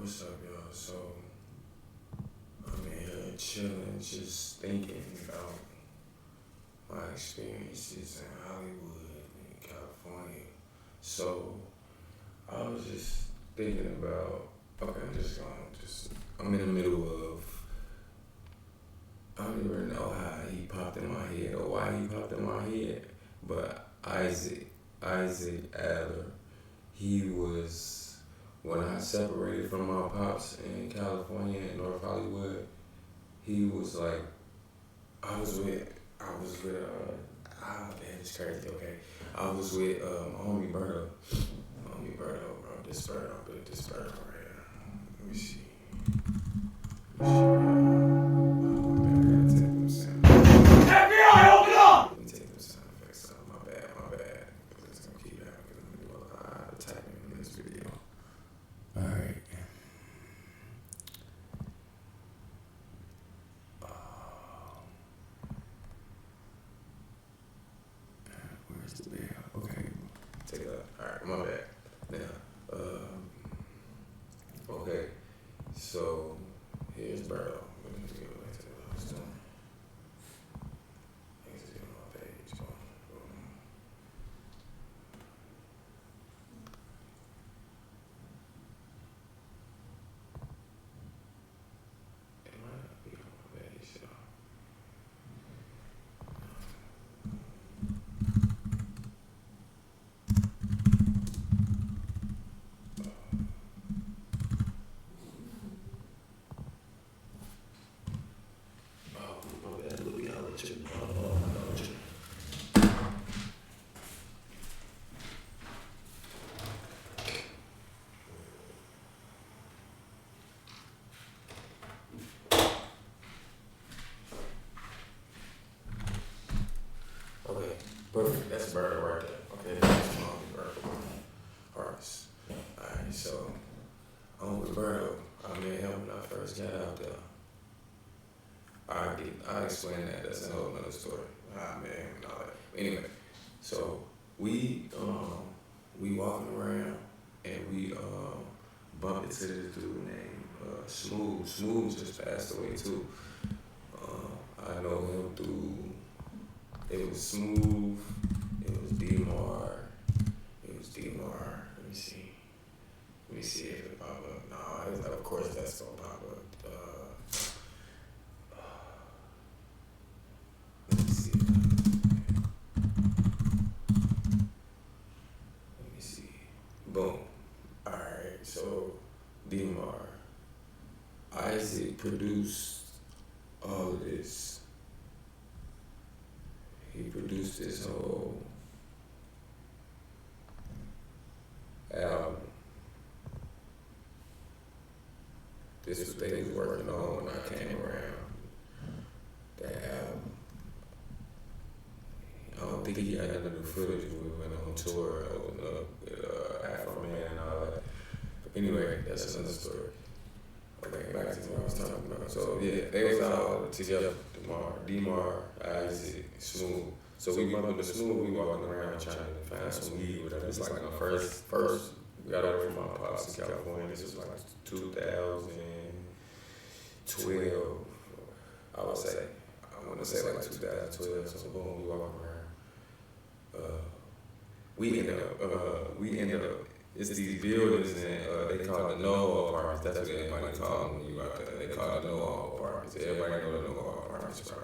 What's up, y'all? So, I'm in here chilling, just thinking about my experiences in Hollywood and California. So, I was just thinking about, okay, I'm in the middle of, I don't even know how he popped in my head or why he popped in my head, but Izack Adler, he was, when I separated from my pops in California in North Hollywood, he was like, man, it's crazy, okay. I was with my homie Berto, bro, this Berto right here. Let me see. FBI, open up! Let me take them sound effects out. My bad. It's gonna keep happening. I'm typing in this video. Alright. Where's the bell? Okay. Take it up. Alright, my bad. Now, okay. So, here's Berto. Let me get back to what I was doing. Let's get on my page. It might not be on my page, so. Okay, perfect. That's Berto right there. Okay, that's my Berto artist. Alright, so I'm with Berto. I met him when I first got out there. I'll explain that. That's a whole nother story. I met him and all that. Anyway, so we walking around and we bumped into this dude named Smooth. Smooth just passed away too. I know him through. It was Smooth. It was D-Mar. Let me see. Let me see if it pop up. No, of course that's gonna pop up. Let me see. Let me see. Boom. Alright, so D-Mar. Izack produced all of this. He produced this whole album. This was what he was working on when I came around. That album. I don't think he had none of the footage when we went on tour, opened up with Afro Man and all that. But anyway, that's another story. Okay, back to what I was talking about. So yeah, they was all together. D-Mar, Izack, Smooth. So we bumped into Smooth. We walking around trying to find some weed. Whatever. It's like my first. We got away from my pops in California. This was like 2012. I would say. I want to say like 2012. So boom, we walking around. We ended up. It's these buildings and they call it no apartments. That's what everybody call them when you out there. They call it no apartments. Everybody know the no apartments, bro.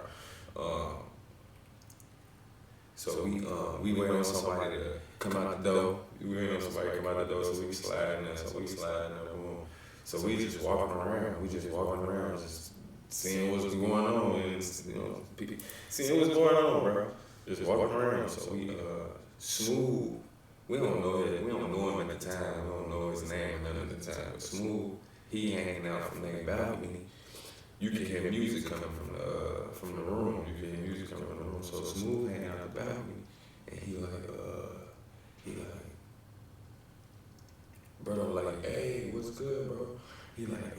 So we wait on somebody to come out the door. We wait on somebody to come out the door, so we slide in there. Boom. So we just walking around. Just seeing what's going on and seeing what's going on, bro. Just walking around. So we Smooth. We don't know him at the time. We don't know his name or nothing at the time. But Smooth, he hanging out from their balcony. You can hear music coming from the room. So Smooth hanging out the balcony, and he like, hey, what's good, bro? He like,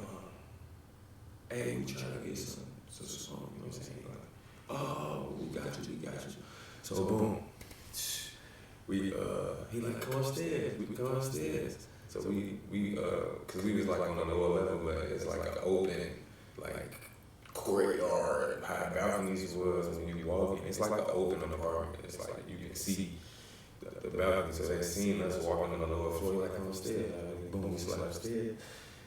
hey, we trying to get some song. You know what I'm saying? He like, oh, we got you. So boom. He like, come upstairs. We come upstairs. So cause we was like on the lower level, but it's like an open, like courtyard, how balconies was when you walk in. It's like an open apartment. It's like you can see the balcony. So they seen us walking on the lower floor, like I'm upstairs. Boom, we slide upstairs.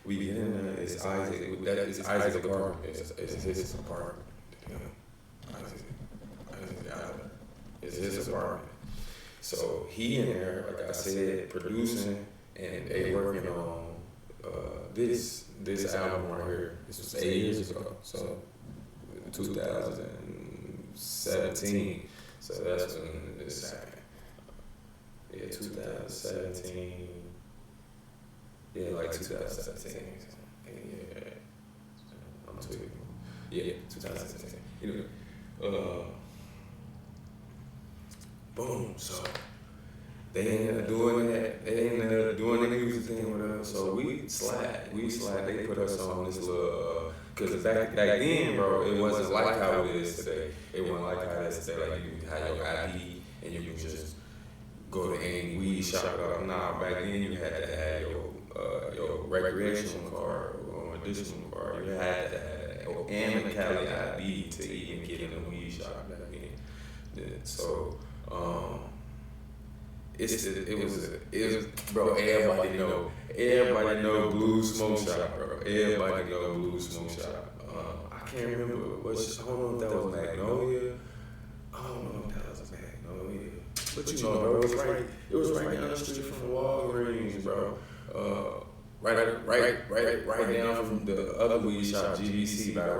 We get in there. It's Isaac. That is Isaac's apartment. It's his apartment. Yeah. Izack Adler. It's his apartment. So he in there, like I said, producing, and they working on this album right here. This was 8 years ago, so 2017. So that's when this happened. Yeah, 2017. Yeah, like 2017. Yeah, I'm tweaking. Yeah, 2017. Anyway, boom. So they ended up doing that. They ended up doing the music thing with us. So we slide. They put us on this little, cause back then, bro, it wasn't like how it is today. It wasn't like how it is today. Like you had your ID and you could just go to any weed shop. Nah, back then you had to have your recreational card or medicinal card. You had to have and a Cali ID to even get in the weed shop back then. So. It was bro. Everybody know Blue Smoke Shop, bro. Everybody know Blue Smoke Shop. I can't remember I don't know if that was Magnolia. I don't know if that was Magnolia. But you know, bro, it was right down the street from Walgreens, bro. Right down from the other weed shop, GBC, by the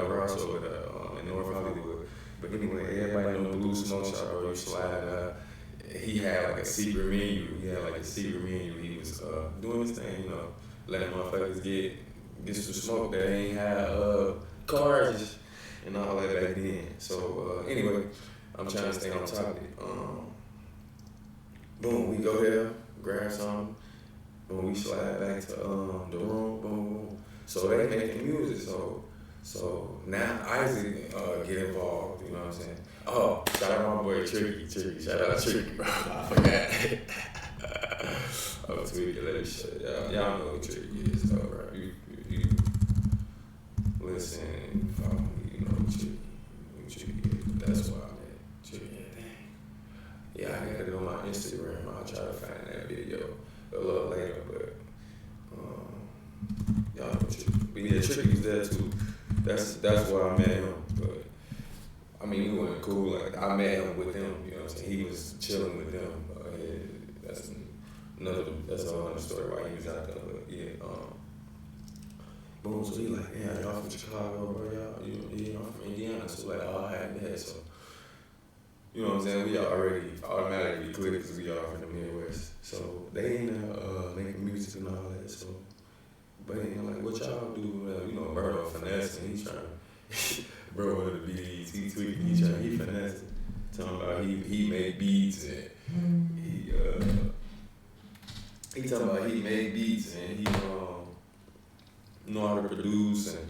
Rouse over there in North Hollywood. But anyway, everybody know Blue Smoke Shop, bro. You slide up. He had like a secret menu. He was doing his thing, you know, letting motherfuckers get some smoke that ain't had cars and all that back then. So anyway, I'm trying to stay on topic. Boom, we go there, grab some. Boom, we slide back to the room. Boom. So they making music. So now Isaac get involved, you know what I'm saying? Oh, shout out my boy Tricky. Shout out Tricky, bro. I forgot. I'm tweaking, let me show y'all know who Tricky is, though, bro. You listen, you follow me, you know who Tricky is. That's why I met Tricky. Yeah, I got it on my Instagram. I'll try to find that video a little later, but y'all know Tricky. But yeah, Tricky's there too. That's where I met him, but I mean, we went cool. Like I met him with them, you know what I'm saying? He was chilling with them. That's a whole other story why he was out there. But yeah, boom. So he like, yeah, y'all from Chicago, bro? Y'all, I'm from Indiana. So like, I had that. So you know what I'm saying? We already automatically clicked because we are from the Midwest. So they ended up making music and all that. So. But I'm like, what y'all do? You know, Birdo finessing. He's trying to, bro, with the beats, he tweaking, he finessing. Talking about he made beats and he talking about he made beats and he know how to produce and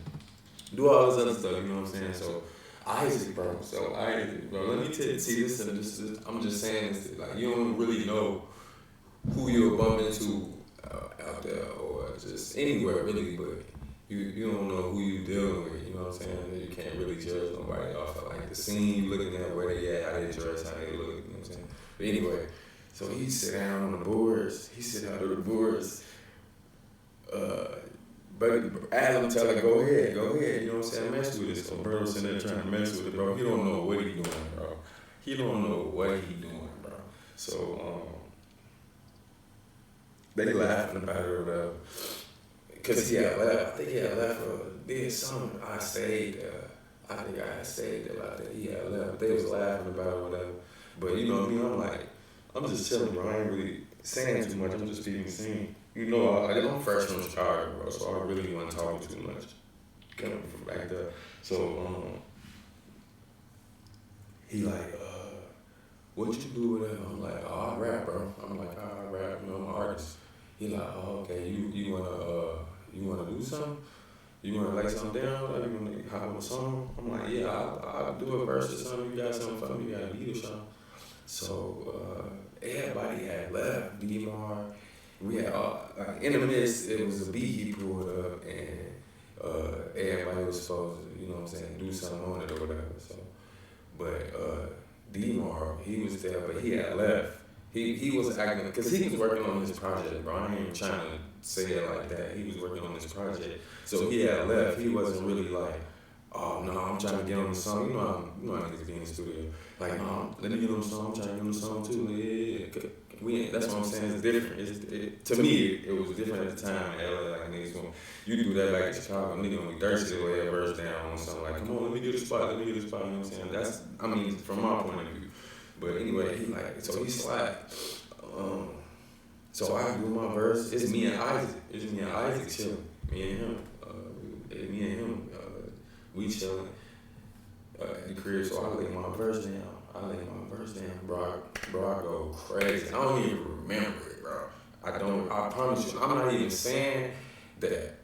do all this other stuff. You know what I'm saying? So Isaac, bro. Let me see this and this. I'm just saying this. Like you don't really know who you're bumping into out there or just anywhere really, but you don't know who you dealing with, you know what I'm saying? You can't really judge nobody off of like the scene you looking at, where they at, how they dress, how they look, you know what I'm saying? But anyway, so he sit down on the boards, but Adam tell him, go ahead, you know what I'm saying, mess with it. So bro sitting there trying to mess with it, bro. He don't know what he doing, bro. So they laughing about it or whatever. Cause he had left. I think he had left for something. I stayed there. I think I had stayed there like that. He had left. They was laughing about it or whatever. But you know what I mean? I'm just chilling, bro. I ain't really saying too much. I'm just being seen. You know, I'm fresh from Chicago, bro, so I really wasn't talking too much. Coming from back there. So he like, what you do with it? I'm like, oh, I rap, bro. I'm like, oh, I rap, you know, I'm an artist. He like, oh, okay, you wanna do something? You wanna lay something down? Like, you wanna hop on a song? I'm like, yeah, I'll do a verse or something. You got something for me? You got a beat or something? So everybody had left. D-Mar we had like in the midst, it was a beat he pulled up, and everybody was supposed to, you know what I'm saying, do something on it or whatever. So, but D-Mar, he was there, but he had left. He was acting, because he was working on this project, bro. I ain't even trying to say it like that. He was working on this project. So he had left. He wasn't really like, oh, no, I'm trying to get on the song. You know how niggas be in the studio. Like, no, let me get on the song. I'm trying to get on the song too. Yeah. That's what I'm saying. It's different. To me, it was different at the time in LA. Like, niggas going, you do that back in Chicago, niggas gonna be thirsty to lay a verse down on something like, come on, let me get a spot, you know what I'm saying? That's, I mean, from my point of view. But anyway, he like, so he slide. So I do my verse. It's me and Isaac chilling. Me and him. We chilling at the crib. So I lay my verse down. Bro, I go crazy. I don't even remember it, bro. I promise you. I'm not even saying that.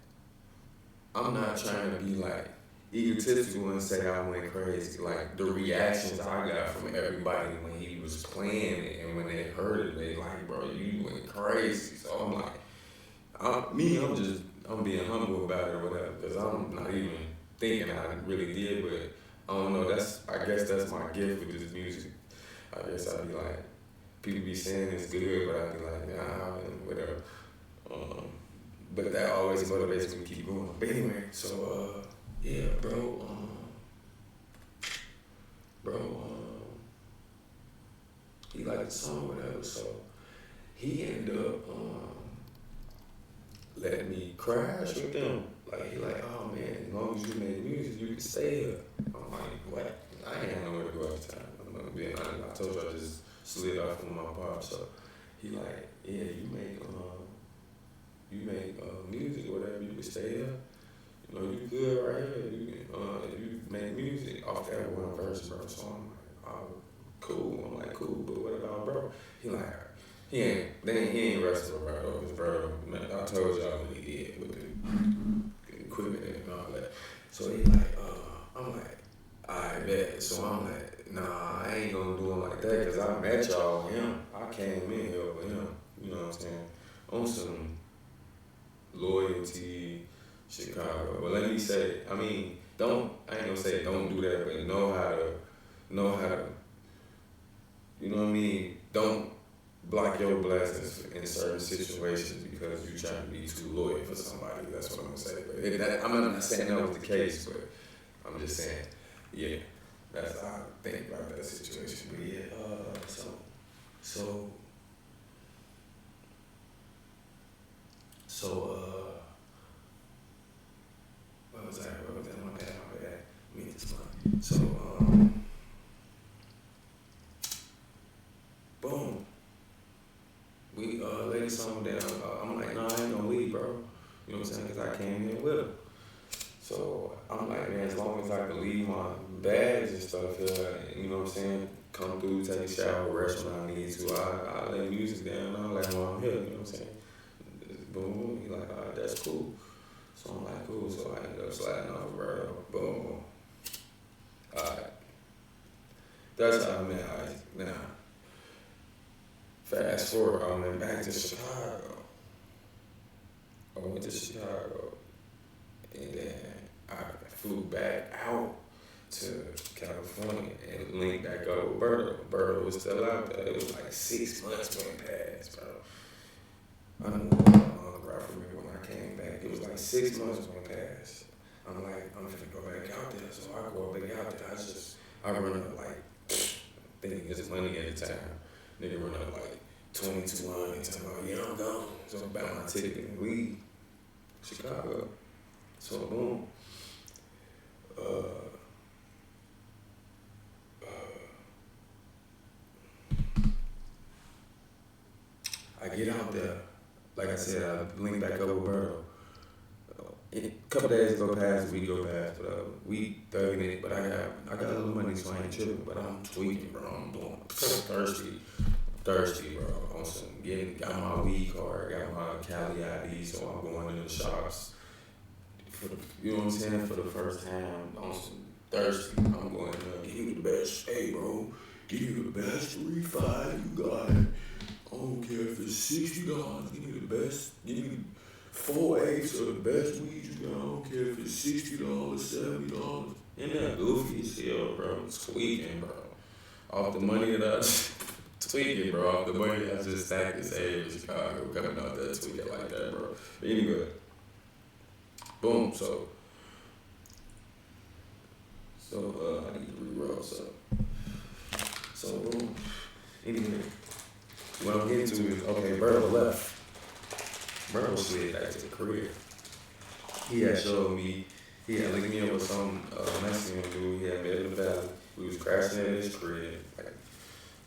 I'm not trying to be like egotistical and say I went crazy. Like, the reactions I got from everybody when he was playing it and when they heard it, they like, bro, you went crazy. So I'm like, I'm being humble about it or whatever, because I'm not even thinking I really did, but I don't know, I guess that's my gift with this music. I guess I'd be like, people be saying it's good, but I'd be like, nah, and whatever. But that always motivates me to keep going. But anyway, so, yeah, bro, he liked the song, whatever, so he ended up letting me crash with them. Like, he like, oh man, as long as you make music, you can stay here. I'm like, what? I ain't had nowhere to go at the time. I'm gonna be honest. I told you I just slid off from my pop, so he like, yeah, you make music or whatever, you can stay here. You know, you good right here. You make music off that one verse, bro. So I'm like, oh, cool. I'm like, cool, but what about bro? He like, he ain't wrestled Roberto, because bro, man, I told y'all what he did with the equipment and all that. So he like, I'm like, I bet. So I'm like, nah, I ain't gonna do him like that, because I met y'all with him. I came in here with him, you know what I'm saying? On some loyalty, Chicago. But let me say, I mean, I ain't gonna say don't do that, but know how to, you know what I mean? Don't block your blessings in certain situations because you're trying to be too loyal for somebody. That's what I'm gonna say. But I'm not saying that was the case, but I'm just saying, yeah, that's how I think about that situation. But yeah, what was that? My bad. Me and this one. So, boom. We laid the song down. I'm like, nah, I ain't gonna leave, bro. You know what I'm saying? Because I came here with him. So I'm like, man, as long as I can leave my bags and stuff here, you know what I'm saying? Come through, take a shower, rest when I need to. I lay music down. I'm like, well, I'm here. You know what I'm saying? Boom. He like, all right, that's cool. So I'm like, cool. So I ended up sliding off Roberto. Boom. All right. That's how I met Isaac. Now, fast forward, I went back to Chicago. And then I flew back out to California and linked back up with Roberto. Roberto was still out there. It was like 6 months went past, bro. I don't know I remember when I came back. It was like 6 months went past. I'm like, I'm finna go back out there. So I go back out there. I run up like, I think it's money at the time. Nigga run up like 2,200 and tell me, yeah, I'm gone. So I buy my ticket and leave Chicago. So boom. I get out there. Like I said, I link back up with Roberto. A couple days go past, we go past, we 30 minutes, but I got a little money, so I ain't tripping, but I'm tweaking, bro. I'm doing thirsty, bro. On some got my weed card, got my Cali ID, so I'm going to the shops. You know what I'm saying? For the first time, on some thirsty, I'm going to give you the best, hey bro, give you the best 3-5 you got. I don't care if it's $60. Give me the best. Give me 4/8 of the best weed you got. I don't care if it's $60, $70. And that goofy as hell, bro. Tweaking, bro. Off the money that I tweaking, bro. Off the money that I just stacked and saved in Chicago. Coming out there tweaking like that, bro. But anyway, boom. So I need to re-roll. So boom. Anyway, what I'm getting to is okay. Burl left. Burl slid back to the crib. He had showed me. He had linked me up with some Mexican dude. He had met in the valley. We was crashing at his crib. Like,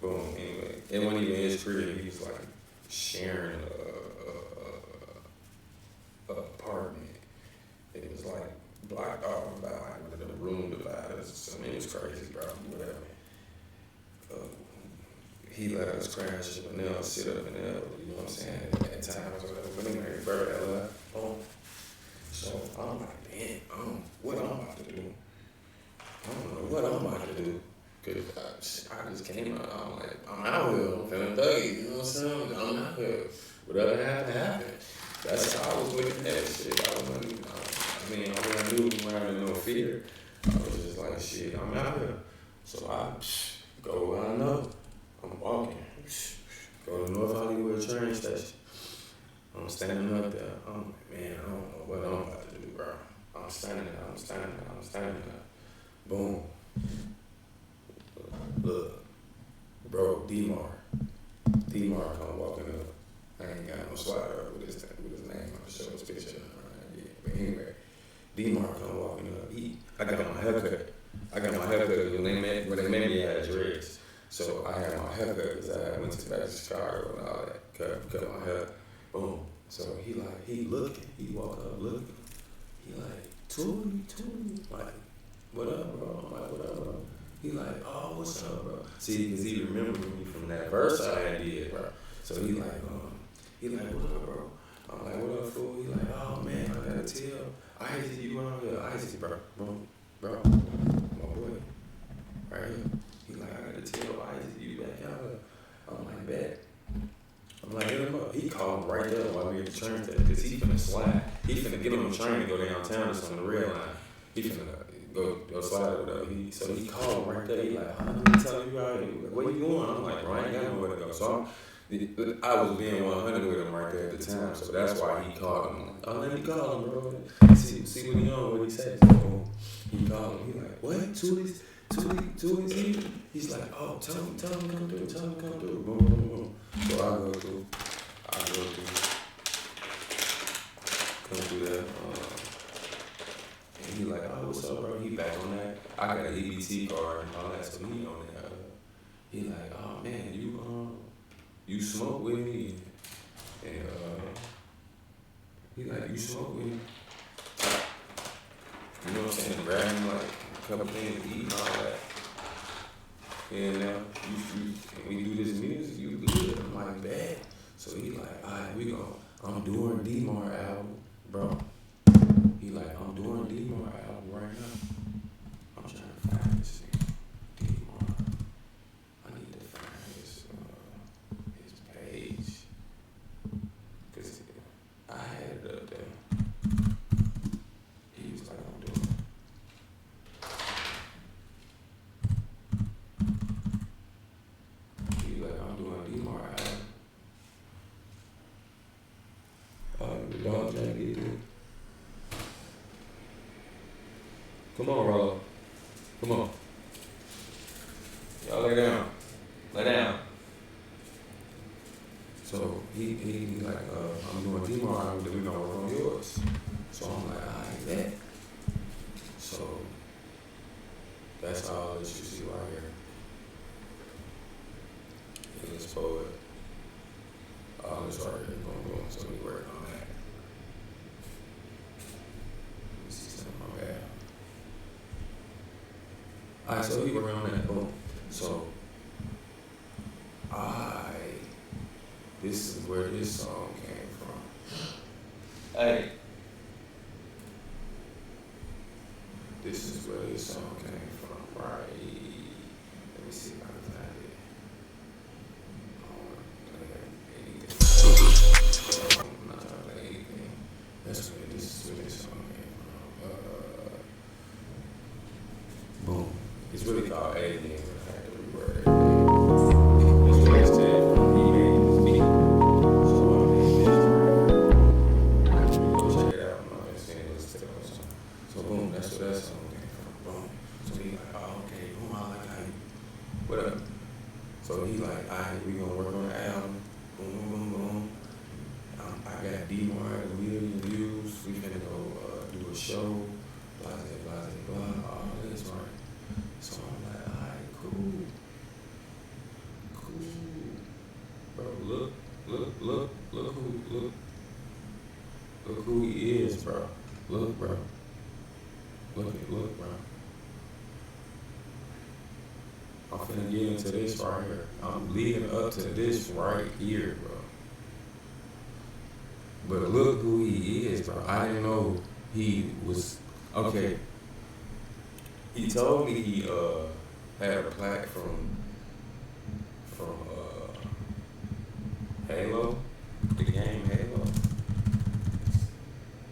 boom. Anyway, it wasn't even his crib. He was like sharing a apartment. It was like blocked off by like the room dividers. I mean, it was crazy, bro. Whatever. He let us crash up and they'll sit up and they'll, you know what I'm saying, at times or whatever. But anyway, Bird had left. Boom. So I'm like, man, what I'm about to do? I don't know what I'm about to do. Cause I just came out, I'm like, I'm out here, I'm finna thug you, you know what I'm saying? I'm out here. Whatever happened, happened. That's how I was looking at shit. I mean, all I knew when I had no fear, I was just like, shit, I'm out here. So I go where I know. I'm walking. Go to North Hollywood train station. I'm standing up there. I'm like, man, I don't know what I'm about to do, bro. I'm standing there. Boom. Look, bro, D-Mar come walking up. I ain't got no slider with his name. I'll show his picture. Yeah. But anyway, D-Mar come walking up. I got my haircut. When they made me had dreads. So I had my haircut because I went back to Chicago and all that. Cut my hair. Boom. So he looking. He walk up looking. He like, Tootie. Like, what up, bro? I'm like, what up, bro? He like, oh, what's up, bro? See, because he remembered me from that verse I did, bro. So he like, what up, bro? I'm like, what up, fool? He like, oh, man, I gotta tell Isaac you out here. Isaac, bro, my boy, right here. He like, I gotta tell Isaac you back out here. I'm like, bet. I'm like, hit him up. He called right there while we at the train station because he finna slide. He finna get on the train and go downtown or something, the rail line. He finna go slide or whatever. So he called right there. He like, I'm telling you out here. Where you going? I'm like, bro, I ain't got nowhere to go. So I was being 100 with him right there at the time. So that's why he called him. I'm like, oh, let me call him, bro. See what he on, what he says. So he called him. He like, what? Tootie's here? He's like, oh, tell him come through. Boom. So I go through. Come through there. And he like, oh, what's up, bro? He back on that. I got an EBT card and all that, so he on that. He like, oh man, you smoke with me? And he like, you smoke with me? You know what I'm saying? Grab him like a couple things to eat and all that. And we do this music, you good. I'm like, bad. So he like, all right, I'm doing D-Mar album, bro. He like, I'm doing D-Mar album right now. I'm trying to find this nigga. D-Mar. I need to find his page. Cause I had it up there. He was like, I'm doing it. He like, I'm doing D-Mar album. The dog trying to get it. Come on, Rollo. Come on. Y'all lay down. So he like, I'm doing D-Mar, then we gonna work on yours. So I'm like, alright, bet. So that's all that you see right here. In this poet. All this right here, boom. So we work on that. Let me see something on that. Alright, so we work on that, boom. So this is where this song came from. Hey. This is where this song came from, right? Let me see if I can find it. about aliens and I had to reword everything. This what it said from he made this beat. So I made this right here. Go check it out. I'm not gonna say it. Listen to the song. So boom, that's what that song came from. Boom. So he like, oh okay, boom, I like how you what up? So he like, alright, we gonna work on the album. Boom, boom, boom, boom. I got D1 million views. We finna go do a show. Blah, blah, blah, blah. All this, right? So I'm like, alright, cool. Cool. Bro, look who he is, bro. Look, bro. Look, bro. I'm finna get into this right here. I'm leading up to this right here, bro. But look who he is, bro. I didn't know he was okay. He told me he had a plaque from Halo, the game Halo,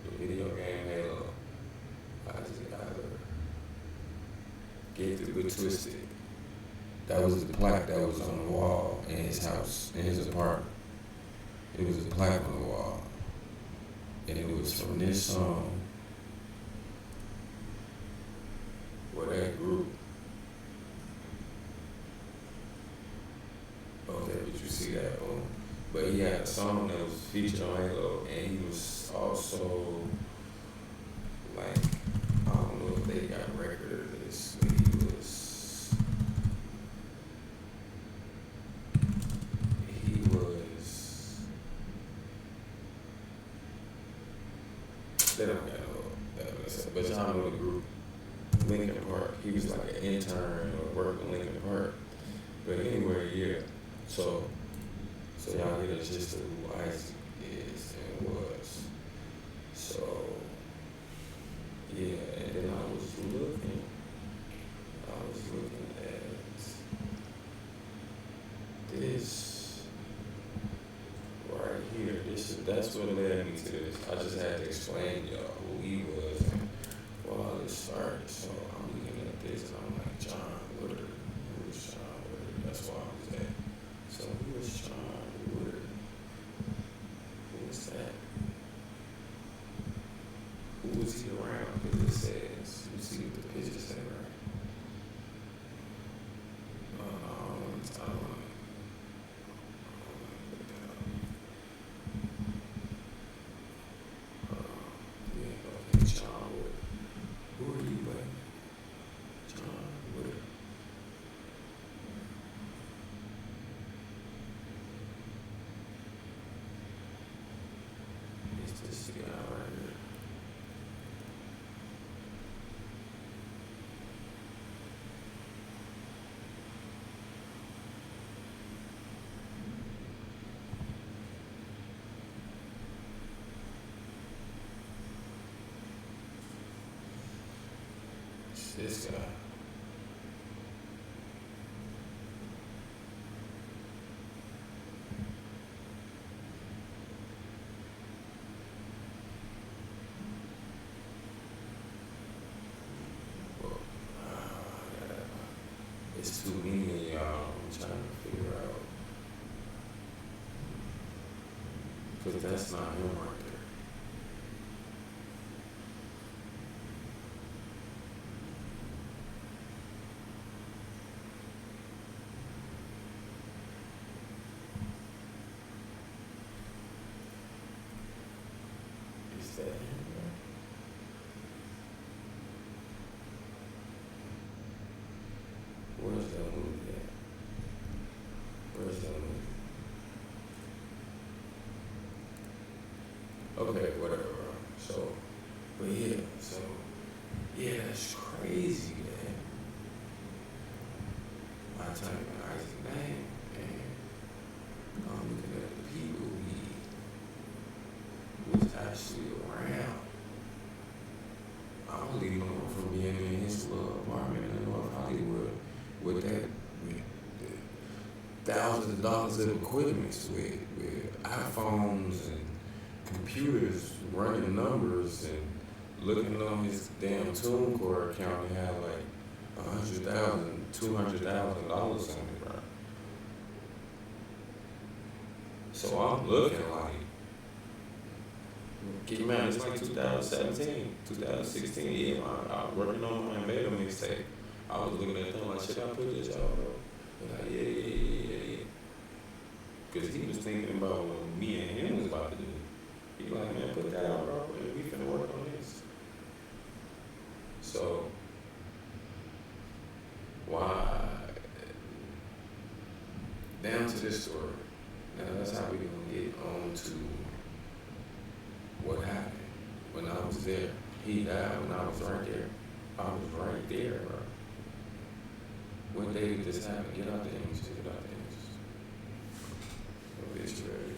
the video game Halo. Izack Adler. Get the twisted. That was the plaque that was on the wall in his house, in his apartment. It was a plaque on the wall. And it was from this song where that group. Okay, did you see that? But he had a song that was featured on Halo, and he was also like, I don't know if they got a record of this, but they don't got no, but y'all know the group, Lincoln Park. He was like an intern or worked in Lincoln Park. But anyway, yeah. So y'all get a gist of who Izack is and was. So, yeah, and then I was looking at this right here. That's what led me to this. I just had to explain to y'all who he was and where all this started. So I'm looking at this and I'm like, John Woodard. Who is John Woodard? That's why I was at. So who is John Woodard? Who is that? Who was he around? Because it says, you see what the picture say, right? I don't know. John Woodard. Who are you, buddy? John Woodard. It's this guy right here. It's this guy. Well, it's too many of y'all. I'm trying to figure out. Because that's not him right there. Is that him? Where's that movie at? Where's that movie? Okay, whatever. So, but yeah, that's crazy, man. I type in Isaac's name and I'm looking at the people he was actually around. I only know him from being in his little apartment in North Hollywood with thousands of dollars of equipment, with iPhones and computers running numbers and looking on his damn TuneCore account. He had like 100,000 $200,000 on it, bro. So I'm looking like, keep in mind, it's like 2017, 2016. Yeah, I was working on my Mega mixtape. I was looking at them like, should I put this out, bro? Like, yeah. Because he was thinking about what me and him was about to do. He like, man, put that out, bro. We finna work on this. So, why? Down to this story. Now that's how we gonna get on to what happened when I was there. He died when I was right there. I was right there, bro. What day did this happen? Get out the images. Get out the images. Obituary.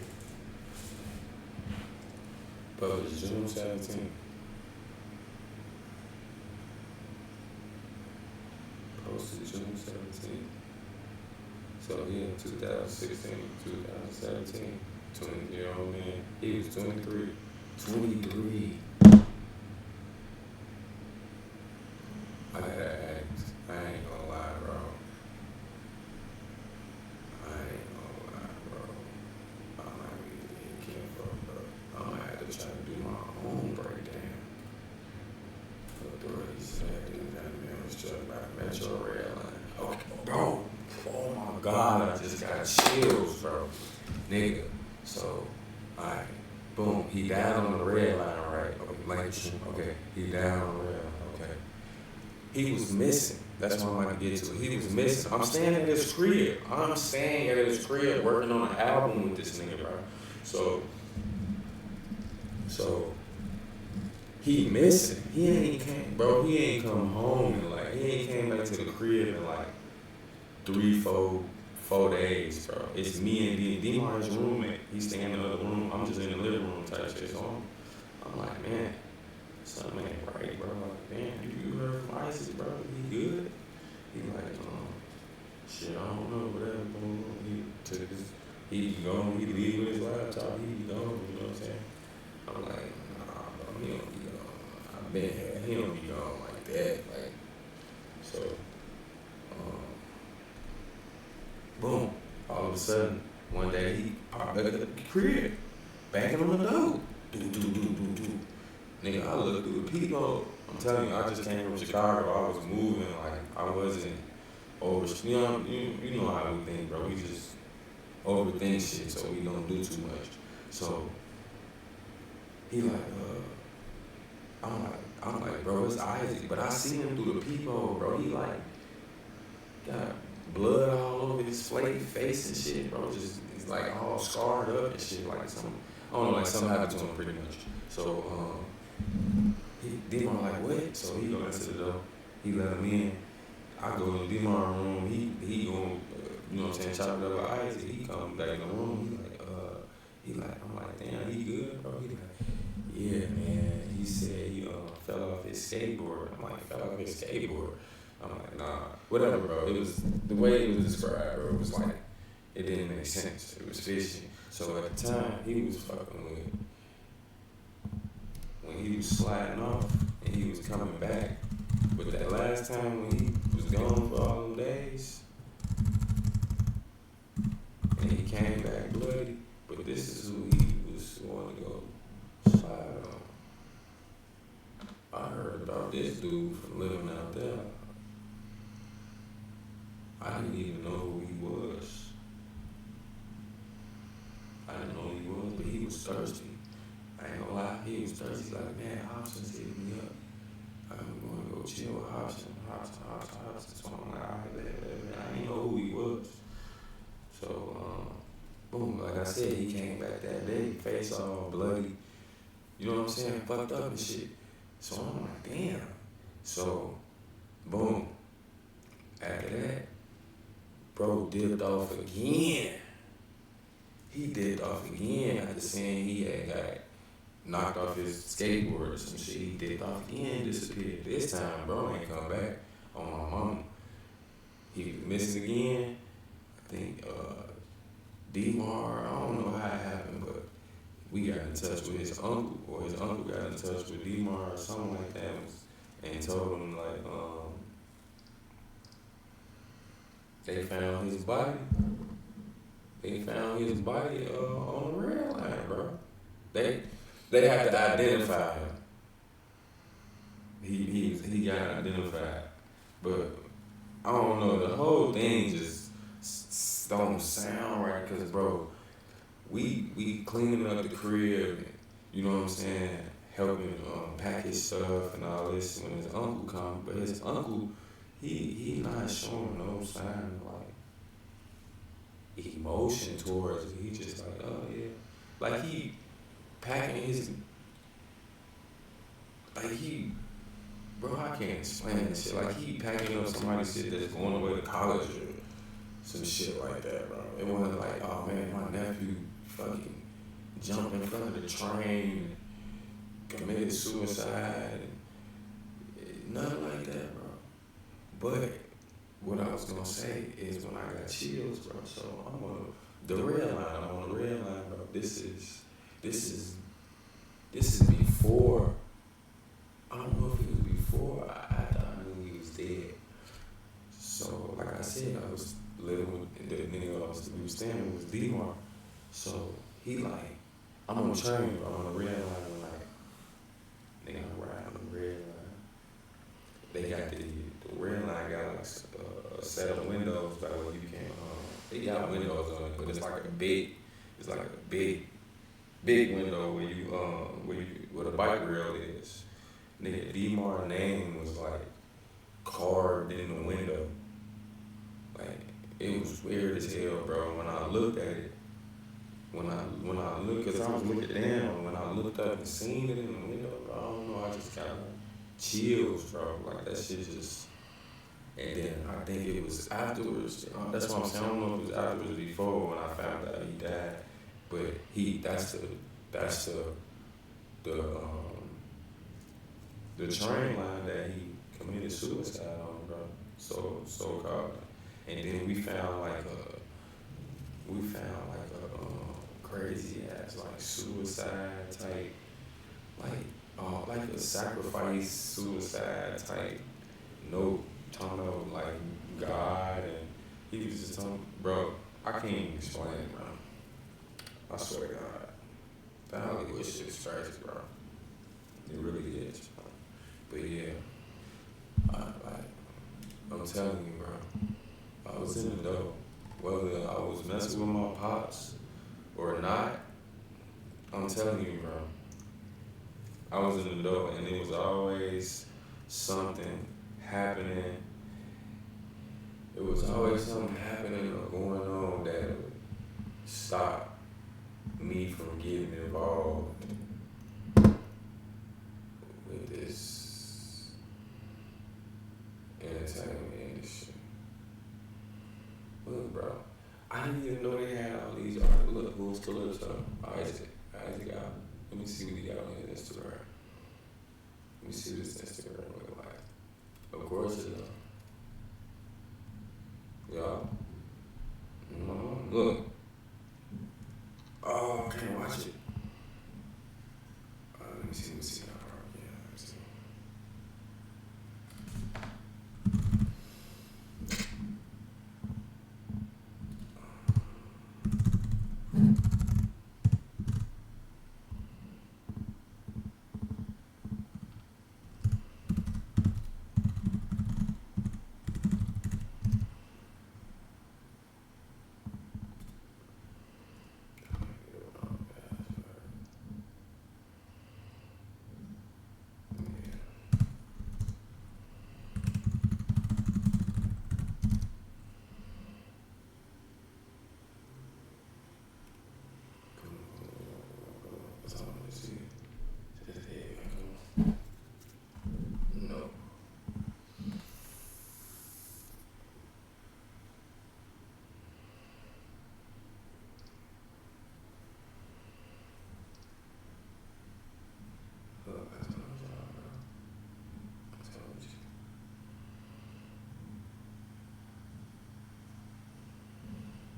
Published June 17th. Posted June 17th. So yeah, 2016, 2017, 20-year-old man. He was 23. 23. I gotta ask. I ain't gonna lie, bro. I might be getting kinfolk, bro. I might have to try to do my own breakdown. Authorities said that man was struck by a Metro rail line. Okay, bro. Oh my God, I just got chills, bro. Nigga. So, alright. Boom. He died on the red line, right? Okay. He died on the red line, okay. He was missing. That's what I'm about to get to. He was missing. I'm staying at his crib. Working on an album with this nigga, bro. So he missing. He ain't come home and he ain't came back to the crib in 4 days, bro. It's me and D-Mar's roommate. He's staying in the other room. I'm just in the living room type shit. So I'm like, man, something ain't right, bro. Like, damn, you heard from Izack, bro? He good? He like, shit, I don't know, whatever. He gone, he leave with his laptop, he be gone, you know what I'm saying? I'm like, nah, bro, he don't be gone. I've been here, he don't be gone like that. So, boom. All of a sudden, one day he popped back at the crib, banging on the door. Do. Nigga, I looked through the peephole. I'm telling you, I just came from Chicago. I was moving, I wasn't over. You know how we think, bro. We just overthink shit, so we don't do too much. So he I'm like, bro, it's Izack, but I see him through the peephole, bro. He got blood all over his face and shit, bro. Just he's all scarred up and shit, something. I don't know, something happened to him pretty much. So D-Mar what? So he go into the door. He let him in. I go to D-Mar room. He go, you know what I'm saying, chop it up with Izack. He come back in the room. I'm like, damn, he good, bro? He yeah, man. He said he fell off his skateboard. I'm like, fell off his skateboard? I'm like, nah, whatever, bro. It was the way it was described, bro. It was it didn't make sense. It was fishy. So at the time, he was fucking with. When he was sliding off and he was coming back, but that last time when he was gone for all them days, and he came back bloody, but this is who he was going to go slide on. I heard about this dude from living out there. I didn't even know who he was. But he was thirsty. I ain't gonna lie, he was thirsty. He's like, man, Hobson's hitting me up. I'm going to go chill with Hobson. So I'm like, all right, I didn't know who he was. So, boom, like I said, he came back that day, face all bloody. You know what I'm saying? Fucked up and shit. So I'm like, damn. So, boom. After that, bro dipped off again. He dipped off again after saying he had got knocked off his skateboard or some shit. He dipped off again, disappeared. This time, bro ain't come back on my mama. He was missing again. I think D-Mar, I don't know how it happened, but we got in touch with his uncle, or his uncle got in touch with D-Mar or something like that, and told him They found his body. They found his body on the rail line, bro. They they had to identify him. He got identified, but I don't know. The whole thing just don't sound right, cause bro, we cleaning up the crib, you know what I'm saying, helping pack his stuff and all this when his uncle come, but his uncle, he not showing no sign of like emotion towards it. He just like, oh yeah, like he packing his, like he, bro, I can't explain this shit. Like he packing up somebody's shit that's going away to college or some shit like that, bro. It wasn't like, oh man, my nephew fucking jumped in front of the train, committed suicide, and nothing like that, bro. But what I was gonna say is when I got chills, bro. So I'm on the rail line. I'm on the rail line, bro. This is before. I don't know if it was before I knew he was dead. So like I said, I was living with the nigga we was staying with was D-Mar. So he like, I'm on the train, bro. I'm on the rail line, like, nigga, I'm riding on the rail line. They got the rail line got like a set of windows by where you can, they got windows on it, but it's like a big window where the bike rail is. Nigga, D-Mar name was like carved in the window. Like, it was weird as hell, bro. When I looked at it, when I looked, cause I was looking down, when I looked up and seen it in the window, bro, I don't know, I just got chills, bro. Like that shit just. And then I think it was afterwards. That's what I'm saying. I don't know if it was afterwards or before when I found out he died, but that's the train line that he committed suicide on, bro. So called. And then we found like a crazy ass like suicide type, like a sacrifice suicide type note talking about like God, and he was just telling, bro, I can't even explain it, bro. I swear to God, that Hollywood shit is crazy, bro. It really is. But yeah, I'm telling you, bro, I was in the dope. Whether I was messing with my pops or not, I'm telling you, bro, I was in the dope, and it was always something happening. It was always something happening or going on that would stop me from getting involved with this entertainment industry. Look, bro, I didn't even know they had all these artists. Look, who's to look so Izack Adler. Let me see what he got on his Instagram. Let me see what his Instagram look like. Of course it is. Y'all. Look. Oh, I can't watch it. Let me see. Yeah, let me see. No. Look, I told y'all, bro. I told you.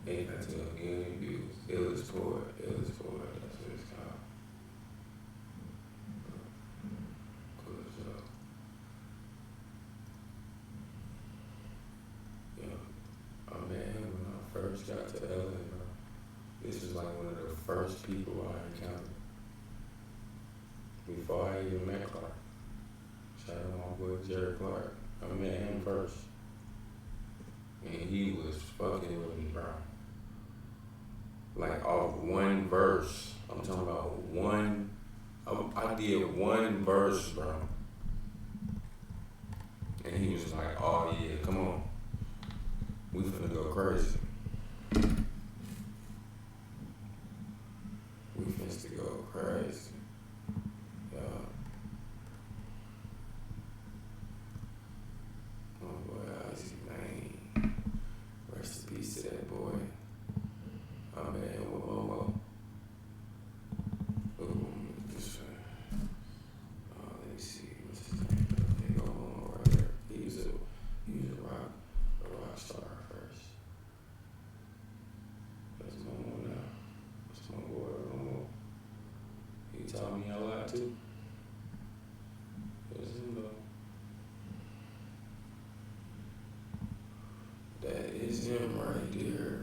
8 million views. Ill is poor. That's what it's called. Cool as hell. Yeah. first got to LA, bro, this was like one of the first people I encountered before I even met Clark. Shout out my boy Jerry Clark. I met him first. And he was fucking with me, bro. Like off one verse. I'm talking about one. I did one verse, bro. And he was like, oh yeah, come on. We finna go crazy. We finna go crazy. Yeah. Oh boy, Izack, man. Rest in peace to that boy. Oh man, whoa. This let me see, what's his name? They go on right there. He was a rock star first. That's my one now. That's my boy, Romo. He taught me a lot too. That's him though. That is him right there.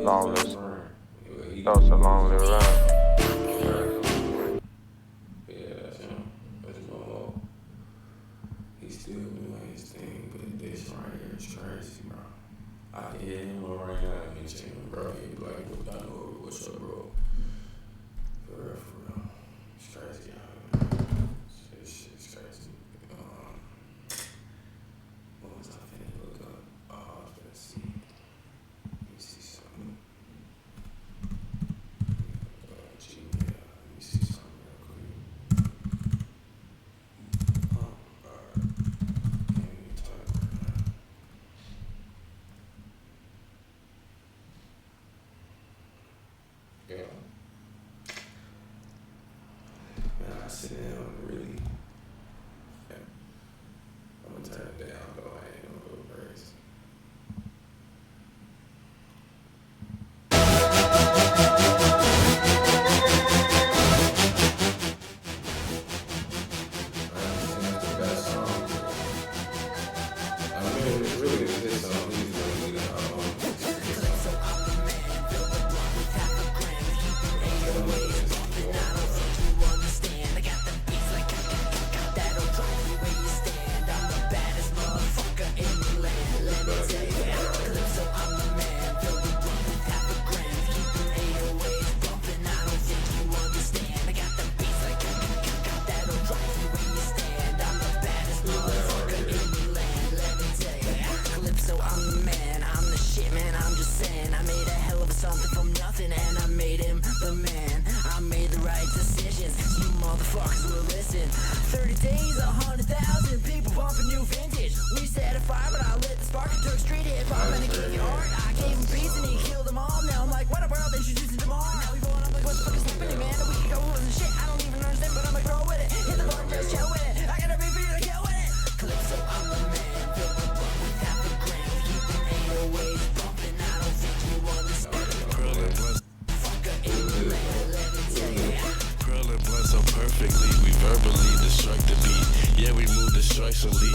Long list. That was a long lived run. Yeah, that's him. That's Momo. He's still doing his thing, but this right here is crazy, bro. I can hear him right now and mention him, bro. He'd be like, I know what's up, bro. For real. It's crazy, this shit's crazy. What was I finna look up? I was finna see. Let me see something. Gmail. Let me see something real quick. Alright. Can't even type right now. Yeah. Man, I sit down and really. Yeah. I'm gonna turn it down though. I ain't gonna go crazy. I understand it's the best song. I mean, it's really his song. He's really good.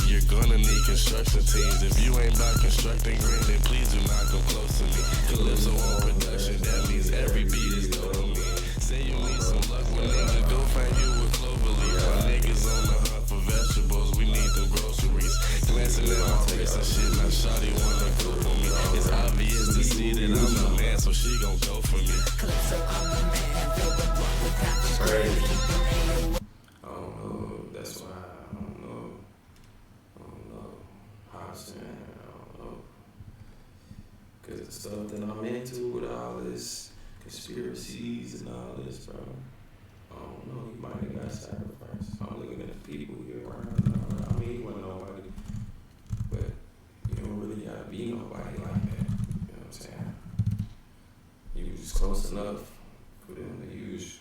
You're gonna need construction teams. If you ain't about constructing green, then please do not come close to me. Calypso on production, that means every beat is go to me. Say you need some luck when niggas go find you with cloverleaf. My niggas on the hunt for vegetables, we need them groceries. Glancing at my face and shit, now shawty wanna go for me. It's obvious to see that I'm the man, so she gon' go for me. Calypso, I'm the man, fill the block with crazy. I don't know, that's why I don't know. How I'm saying, I don't know. Cause the stuff that I'm into with all this conspiracies and all this, bro, I don't know, he might have got sacrificed. I'm looking at the people here around. I mean, he wasn't nobody, but you don't really gotta be nobody like that. You know what I'm saying? You was just close enough for them to use you.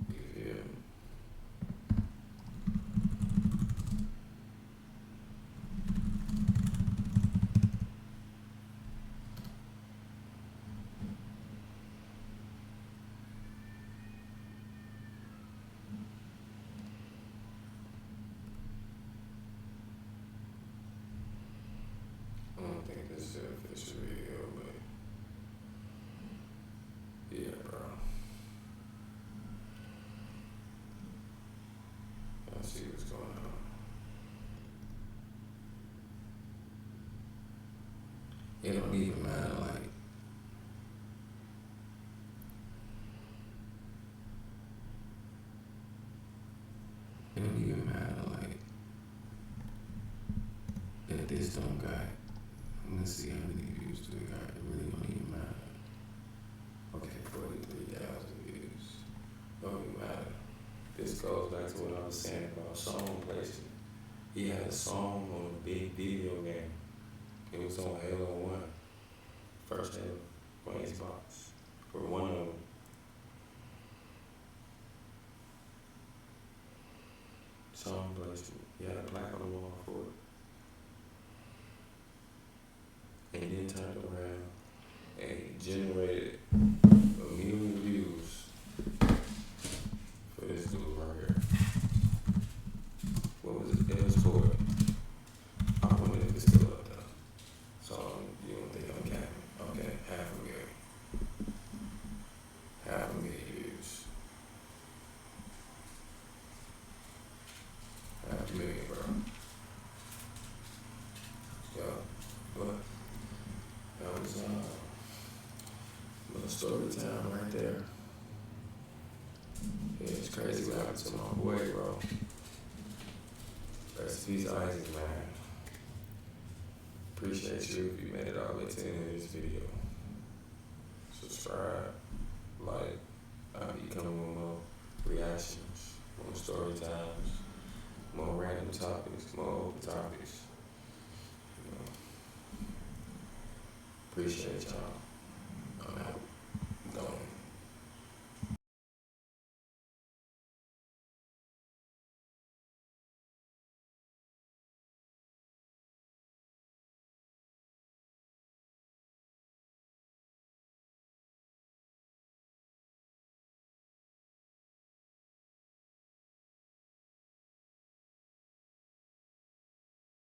You feel me? it don't even matter, like, it don't even matter, like, if this don't got, I'm gonna see how many views do it got, it really don't even matter. Okay, 43,000 views, don't even matter. This goes back to what I was saying about song placement. He had a song on a big video game. It was on Halo 1, first Halo, on Xbox, or one of them. Song placement. He had a plaque on the wall for it. And then turned around and generated 1,000,000 views for this dude right here. What was it? It was for it. I wonder if it's still up though. So you don't think I'm capping? Okay, 500,000. 500,000 views. 500,000, bro. Yeah, but that was a little story time right there. Yeah, it's crazy what happened to my boy, bro. Rest in peace, Izack, man. Appreciate you if you made it all the way to the end of this video. Subscribe, like, I'll be coming with more reactions, more story times, more random topics, more open topics. You know. Appreciate y'all.